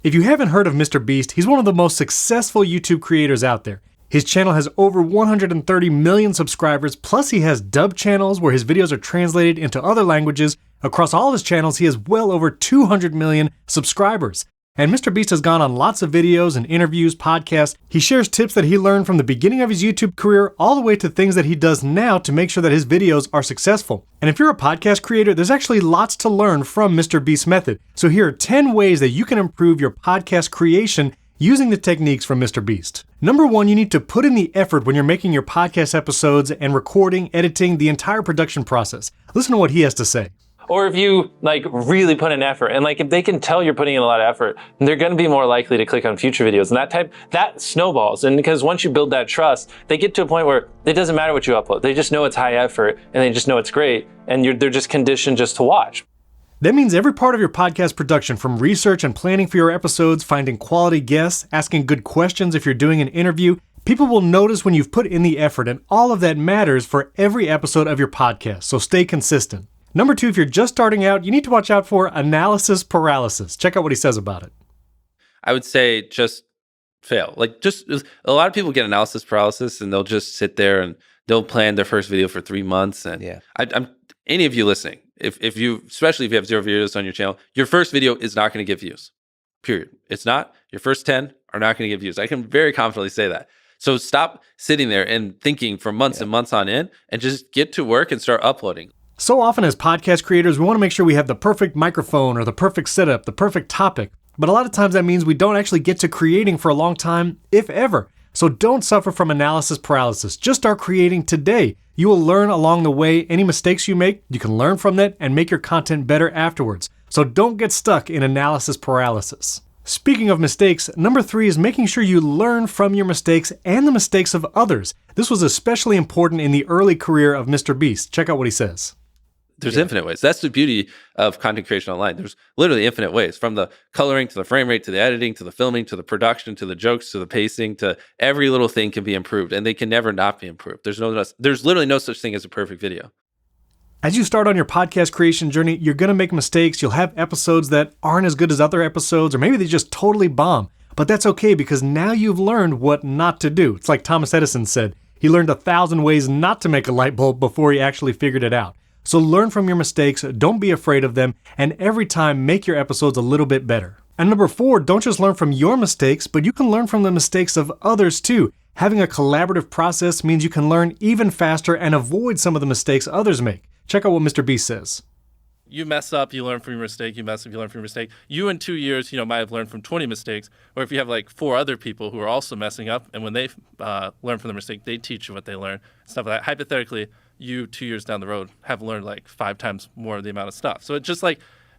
If you haven't heard of MrBeast, he's one of the most successful YouTube creators out there. His channel has over 130 million subscribers, plus he has dub channels where his videos are translated into other languages. Across all his channels, he has well over 200 million subscribers. And MrBeast has gone on lots of videos and interviews, podcasts. He shares tips that he learned from the beginning of his YouTube career all the way to things that he does now to make sure that his videos are successful. And if you're a podcast creator, there's actually lots to learn from MrBeast's method. So here are 10 ways that you can improve your podcast creation using the techniques from MrBeast. Number 1, you need to put in the effort when you're making your podcast episodes and recording, editing, the entire production process. Listen to what he has to say. Or if you really put in effort, and if they can tell you're putting in a lot of effort, they're going to be more likely to click on future videos. And that snowballs. And because once you build that trust, they get to a point where it doesn't matter what you upload. They just know it's high effort and they just know it's great. And they're just conditioned just to watch. That means every part of your podcast production, from research and planning for your episodes, finding quality guests, asking good questions if you're doing an interview, people will notice when you've put in the effort, and all of that matters for every episode of your podcast. So stay consistent. Number 2, if you're just starting out, you need to watch out for analysis paralysis. Check out what he says about it. I would say just fail. A lot of people get analysis paralysis and they'll just sit there and they'll plan their first video for 3 months. And I'm any of you listening, especially if you have 0 videos on your channel, your first video is not going to get views. Period. It's not. Your first 10 are not going to get views. I can very confidently say that. So stop sitting there and thinking for months and months on end and just get to work and start uploading. So often as podcast creators, we want to make sure we have the perfect microphone or the perfect setup, the perfect topic. But a lot of times that means we don't actually get to creating for a long time, if ever. So don't suffer from analysis paralysis. Just start creating today. You will learn along the way. Any mistakes you make, you can learn from that and make your content better afterwards. So don't get stuck in analysis paralysis. Speaking of mistakes, number 3 is making sure you learn from your mistakes and the mistakes of others. This was especially important in the early career of MrBeast. Check out what he says. There's infinite ways. That's the beauty of content creation online. There's literally infinite ways, from the coloring to the frame rate to the editing to the filming to the production to the jokes to the pacing to every little thing can be improved, and they can never not be improved. There's literally no such thing as a perfect video. As you start on your podcast creation journey, you're going to make mistakes. You'll have episodes that aren't as good as other episodes, or maybe they just totally bomb. But that's okay, because now you've learned what not to do. It's like Thomas Edison said, he learned 1,000 ways not to make a light bulb before he actually figured it out. So learn from your mistakes, don't be afraid of them, and every time make your episodes a little bit better. And number 4, don't just learn from your mistakes, but you can learn from the mistakes of others too. Having a collaborative process means you can learn even faster and avoid some of the mistakes others make. Check out what MrBeast says. You mess up, you learn from your mistake. You mess up, you learn from your mistake. You in 2 years, might have learned from 20 mistakes. Or if you have 4 other people who are also messing up, and when they learn from their mistake, they teach you what they learn. Stuff like that. Hypothetically, you 2 years down the road have learned 5 times more of the amount of stuff. So it just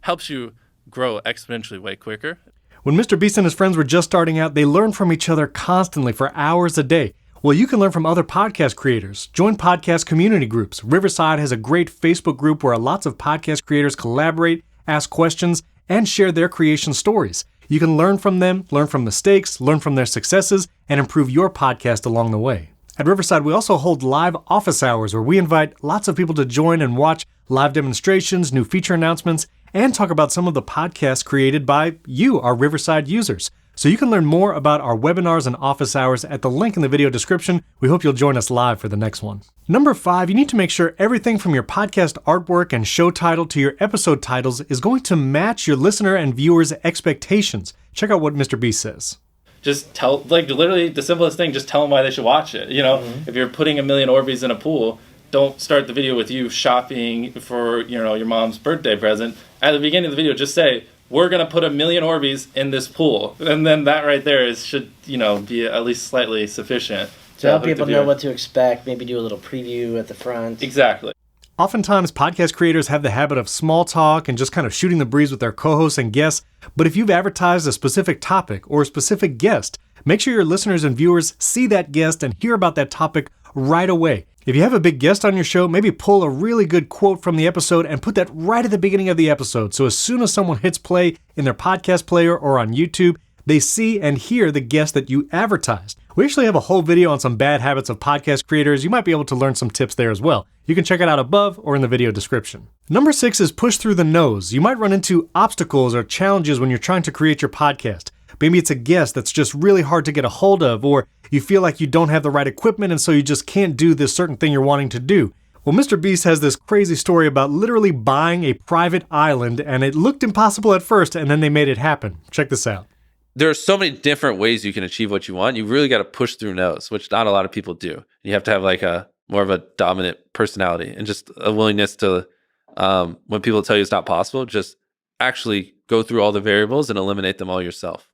helps you grow exponentially way quicker. When MrBeast and his friends were just starting out, they learned from each other constantly for hours a day. Well, you can learn from other podcast creators. Join podcast community groups. Riverside has a great Facebook group where lots of podcast creators collaborate, ask questions, and share their creation stories. You can learn from them, learn from mistakes, learn from their successes, and improve your podcast along the way. At Riverside, we also hold live office hours where we invite lots of people to join and watch live demonstrations, new feature announcements, and talk about some of the podcasts created by you, our Riverside users. So you can learn more about our webinars and office hours at the link in the video description. We hope you'll join us live for the next one. Number 5, you need to make sure everything from your podcast artwork and show title to your episode titles is going to match your listener and viewers' expectations. Check out what MrBeast says. Just tell, literally the simplest thing, just tell them why they should watch it. If you're putting 1 million Orbeez in a pool, don't start the video with you shopping for, your mom's birthday present. At the beginning of the video, just say, we're going to put 1 million Orbeez in this pool. And then that right there should be at least slightly sufficient. To help people know what to expect, maybe do a little preview at the front. Exactly. Oftentimes, podcast creators have the habit of small talk and just kind of shooting the breeze with their co-hosts and guests. But if you've advertised a specific topic or a specific guest, make sure your listeners and viewers see that guest and hear about that topic right away. If you have a big guest on your show, maybe pull a really good quote from the episode and put that right at the beginning of the episode. So as soon as someone hits play in their podcast player or on YouTube, they see and hear the guest that you advertised. We actually have a whole video on some bad habits of podcast creators. You might be able to learn some tips there as well. You can check it out above or in the video description. Number 6 is push through the no's. You might run into obstacles or challenges when you're trying to create your podcast. Maybe it's a guest that's just really hard to get a hold of, or you feel like you don't have the right equipment and so you just can't do this certain thing you're wanting to do. Well, MrBeast has this crazy story about literally buying a private island, and it looked impossible at first, and then they made it happen. Check this out. There are so many different ways you can achieve what you want. You really got to push through no's, which not a lot of people do. You have to have like a more of a dominant personality and just a willingness to, when people tell you it's not possible, just actually go through all the variables and eliminate them all yourself.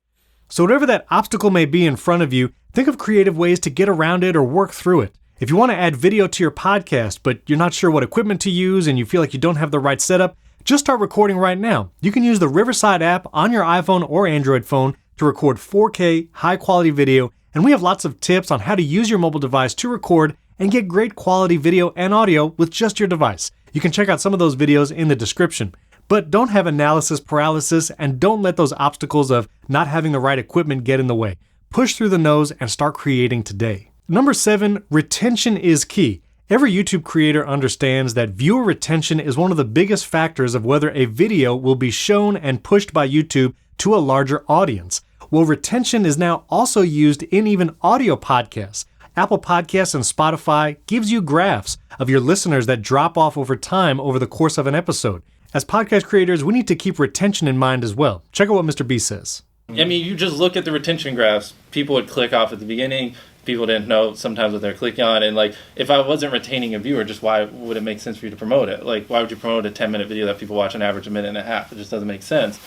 So whatever that obstacle may be in front of you, think of creative ways to get around it or work through it. If you want to add video to your podcast, but you're not sure what equipment to use and you feel like you don't have the right setup, just start recording right now. You can use the Riverside app on your iPhone or Android phone to record 4K high-quality video, and we have lots of tips on how to use your mobile device to record and get great quality video and audio with just your device. You can check out some of those videos in the description. But don't have analysis paralysis, and don't let those obstacles of not having the right equipment get in the way. Push through the no's and start creating today. Number 7, retention is key. Every YouTube creator understands that viewer retention is one of the biggest factors of whether a video will be shown and pushed by YouTube to a larger audience. Well, retention is now also used in even audio podcasts. Apple Podcasts and Spotify gives you graphs of your listeners that drop off over time over the course of an episode. As podcast creators, we need to keep retention in mind as well. Check out what MrBeast says. I mean, you just look at the retention graphs. People would click off at the beginning. People didn't know sometimes what they're clicking on. And like, if I wasn't retaining a viewer, just why would it make sense for you to promote it? Like, why would you promote a 10-minute video that people watch on average a minute and a half? It just doesn't make sense.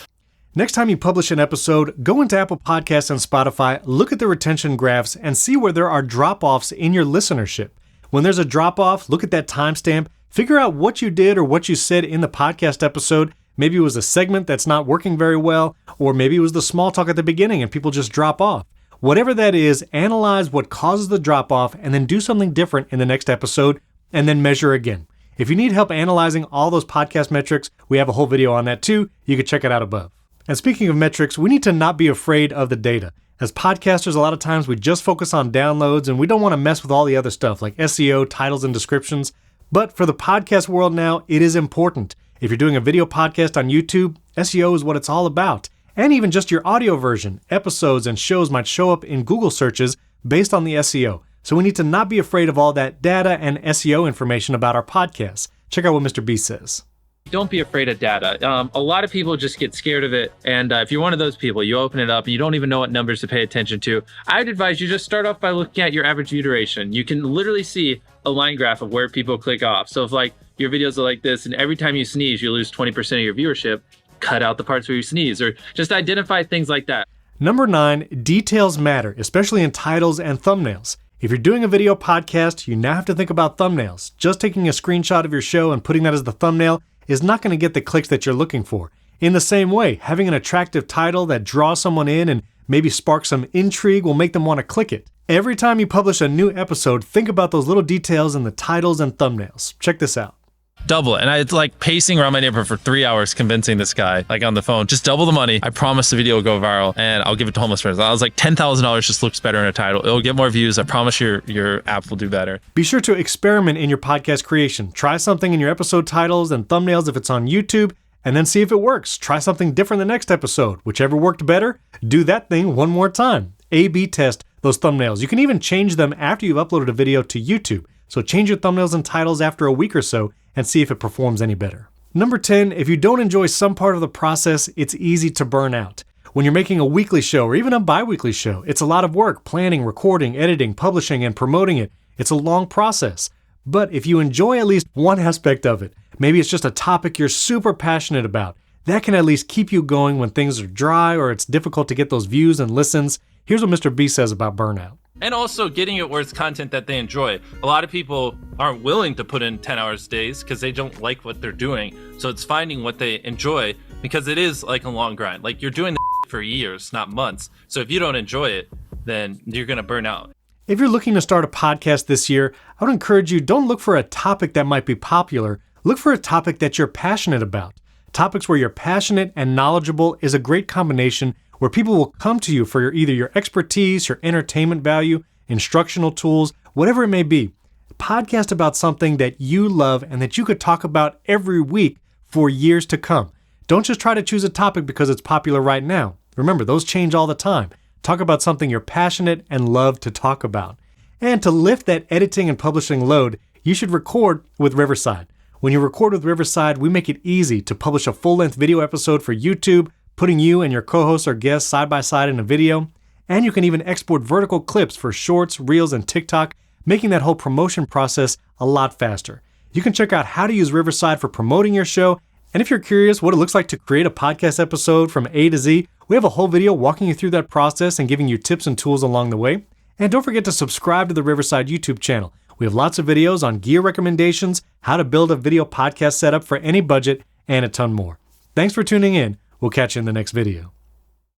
Next time you publish an episode, go into Apple Podcasts and Spotify, look at the retention graphs, and see where there are drop-offs in your listenership. When there's a drop-off, look at that timestamp, figure out what you did or what you said in the podcast episode. Maybe it was a segment that's not working very well, or maybe it was the small talk at the beginning and people just drop off. Whatever that is, analyze what causes the drop-off and then do something different in the next episode, and then measure again. If you need help analyzing all those podcast metrics, we have a whole video on that too. You can check it out above. And speaking of metrics, we need to not be afraid of the data. As podcasters, a lot of times we just focus on downloads and we don't want to mess with all the other stuff like SEO, titles, and descriptions. But for the podcast world now, it is important. If you're doing a video podcast on YouTube, SEO is what it's all about. And even just your audio version, episodes and shows might show up in Google searches based on the SEO. So we need to not be afraid of all that data and SEO information about our podcasts. Check out what MrBeast says. Don't be afraid of data. A lot of people just get scared of it. And if you're one of those people, you open it up and you don't even know what numbers to pay attention to. I'd advise you just start off by looking at your average view duration. You can literally see a line graph of where people click off. So if like your videos are like this and every time you sneeze, you lose 20% of your viewership, cut out the parts where you sneeze, or just identify things like that. Number 9, details matter, especially in titles and thumbnails. If you're doing a video podcast, you now have to think about thumbnails. Just taking a screenshot of your show and putting that as the thumbnail is not going to get the clicks that you're looking for. In the same way, having an attractive title that draws someone in and maybe sparks some intrigue will make them want to click it. Every time you publish a new episode, think about those little details in the titles and thumbnails. Check this out. Double it. And I like pacing around my neighborhood for 3 hours convincing this guy, like on the phone, just double the money. I promise the video will go viral and I'll give it to homeless friends. I was like, $10,000 just looks better in a title. It'll get more views. I promise your app will do better. Be sure to experiment in your podcast creation. Try something in your episode titles and thumbnails if it's on YouTube, and then see if it works. Try something different the next episode. Whichever worked better, do that thing one more time. A/B test those thumbnails. You can even change them after you've uploaded a video to YouTube. So change your thumbnails and titles after a week or so and see if it performs any better. Number 10, if you don't enjoy some part of the process, it's easy to burn out. When you're making a weekly show or even a bi-weekly show, it's a lot of work, planning, recording, editing, publishing, and promoting it. It's a long process. But if you enjoy at least one aspect of it, maybe it's just a topic you're super passionate about, that can at least keep you going when things are dry or it's difficult to get those views and listens. Here's what MrBeast says about burnout. And also getting it where it's content that they enjoy. A lot of people aren't willing to put in 10 hours days because they don't like what they're doing. So it's finding what they enjoy, because it is like a long grind. Like you're doing the for years, not months. So if you don't enjoy it, then you're going to burn out. If you're looking to start a podcast this year, I would encourage you, don't look for a topic that might be popular. Look for a topic that you're passionate about. Topics where you're passionate and knowledgeable is a great combination where people will come to you for either your expertise, your entertainment value, instructional tools, whatever it may be. Podcast about something that you love and that you could talk about every week for years to come. Don't just try to choose a topic because it's popular right now. Remember, those change all the time. Talk about something you're passionate and love to talk about. And to lift that editing and publishing load, you should record with Riverside. When you record with Riverside, we make it easy to publish a full-length video episode for YouTube, putting you and your co-hosts or guests side by side in a video. And you can even export vertical clips for shorts, reels, and TikTok, making that whole promotion process a lot faster. You can check out how to use Riverside for promoting your show. And if you're curious what it looks like to create a podcast episode from A to Z, we have a whole video walking you through that process and giving you tips and tools along the way. And don't forget to subscribe to the Riverside YouTube channel. We have lots of videos on gear recommendations, how to build a video podcast setup for any budget, and a ton more. Thanks for tuning in. We'll catch you in the next video.